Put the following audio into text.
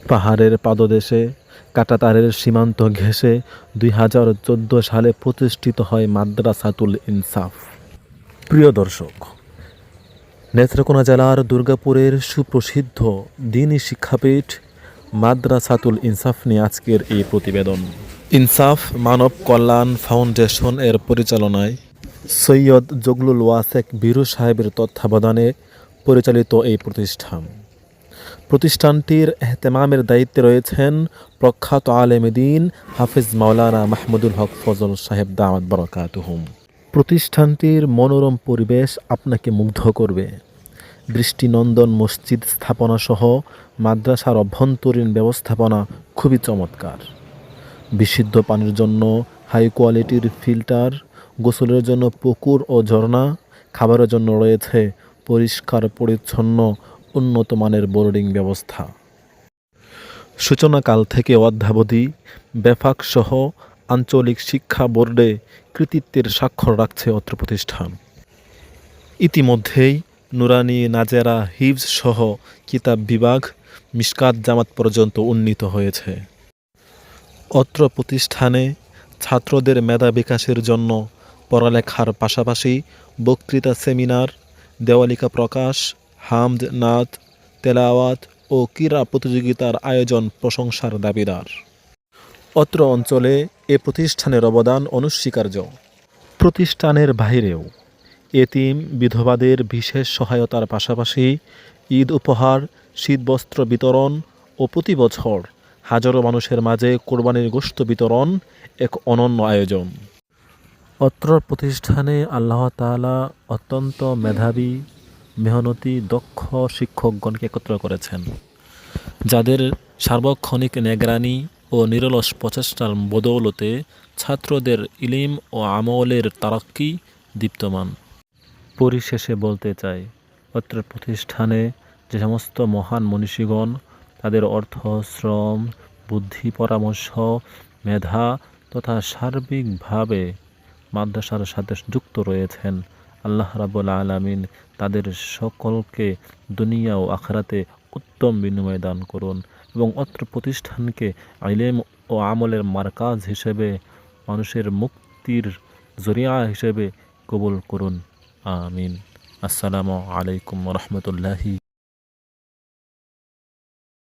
পাহাড়ের পাদদেশে কাঁটাতারের সীমান্ত ঘেঁষে ২০১৪ সালে প্রতিষ্ঠিত হয় মাদ্রাসাতুল ইনসাফ। প্রিয় দর্শক, নেত্রকোনা জেলার দুর্গাপুরের সুপ্রসিদ্ধ দ্বীনি শিক্ষাপীঠ মাদ্রাসাতুল ইনসাফ নিয়ে আজকের এই প্রতিবেদন। ইনসাফ মানব কল্যাণ ফাউন্ডেশন এর পরিচালনায় সৈয়দ জগলুল ওয়াসেক বীরু সাহেবের তত্ত্বাবধানে পরিচালিত এই প্রতিষ্ঠানটির এহতেমামের দায়িত্বে রয়েছেন প্রখ্যাত আলেম দ্বীন হাফেজ মাওলানা মাহমুদুল হক ফজল সাহেব দামাত বরকাতুহুম। প্রতিষ্ঠানটির মনোরম পরিবেশ আপনাকে মুগ্ধ করবে। দৃষ্টিনন্দন মসজিদ স্থাপনাসহ মাদ্রাসার অভ্যন্তরীণ ব্যবস্থাপনা খুবই চমৎকার। বিশুদ্ধ পানির জন্য হাই কোয়ালিটির ফিল্টার, গোসলের জন্য পুকুর ও ঝর্ণা, খাবারের জন্য রয়েছে পরিষ্কার পরিচ্ছন্ন উন্নত মানের বোর্ডিং ব্যবস্থা। সূচনাকাল থেকে অদ্যাবধি বেফাকসহ আঞ্চলিক শিক্ষা বোর্ডে কৃতিত্বের স্বাক্ষর রাখছে অত্র প্রতিষ্ঠান। ইতিমধ্যেই নুরানি, নাজেরা, হিফজ সহ কিতাব বিভাগ মিশকাত জামাত পর্যন্ত উন্নীত হয়েছে। অত্র প্রতিষ্ঠানে ছাত্রদের মেধা বিকাশের জন্য পড়ালেখার পাশাপাশি বক্তৃতা, সেমিনার, দেওয়ালিকা প্রকাশ, হামদ, নাত, তেলাওয়াত ও ক্রীড়া প্রতিযোগিতার আয়োজন প্রশংসার দাবিদার। অত্র অঞ্চলে এ প্রতিষ্ঠানের অবদান অনস্বীকার্য। প্রতিষ্ঠানের বাইরেও এতিম বিধবাদের বিশেষ সহায়তার পাশাপাশি ঈদ উপহার, শীতবস্ত্র বিতরণ ও প্রতি বছর হাজারো মানুষের মাঝে কোরবানির গোশত বিতরণ এক অনন্য আয়োজন। অত্র প্রতিষ্ঠানে আল্লাহ তাআলা অত্যন্ত মেধাবী, মেহনতি, দক্ষ শিক্ষকগণকে একত্র করেছেন, যাদের সার্বক্ষণিক নিগরানি ও নিরলস প্রচেষ্টার বদৌলতে ছাত্রদের ইলম ও আমলের তারাক্কি দীপ্তমান। পরিশেষে বলতে চাই, অত্র প্রতিষ্ঠানে যে সমস্ত মহান মনীষীগণ তাদের অর্থ, শ্রম, বুদ্ধি, পরামর্শ, মেধা তথা সার্বিকভাবে মাদ্রাসার সাথে যুক্ত রয়েছেন, আল্লাহ রাব্বুল আলামিন তাদের সকলকে দুনিয়া ও আখিরাতে উত্তম বিনিময় দান করুন এবং অত্র প্রতিষ্ঠানকে ইলম ও আমলের মারকাজ হিসেবে, মানুষের মুক্তির জরিয়া হিসেবে কবুল করুন। আমিন। আসসালামু আলাইকুম ওয়া রাহমাতুল্লাহি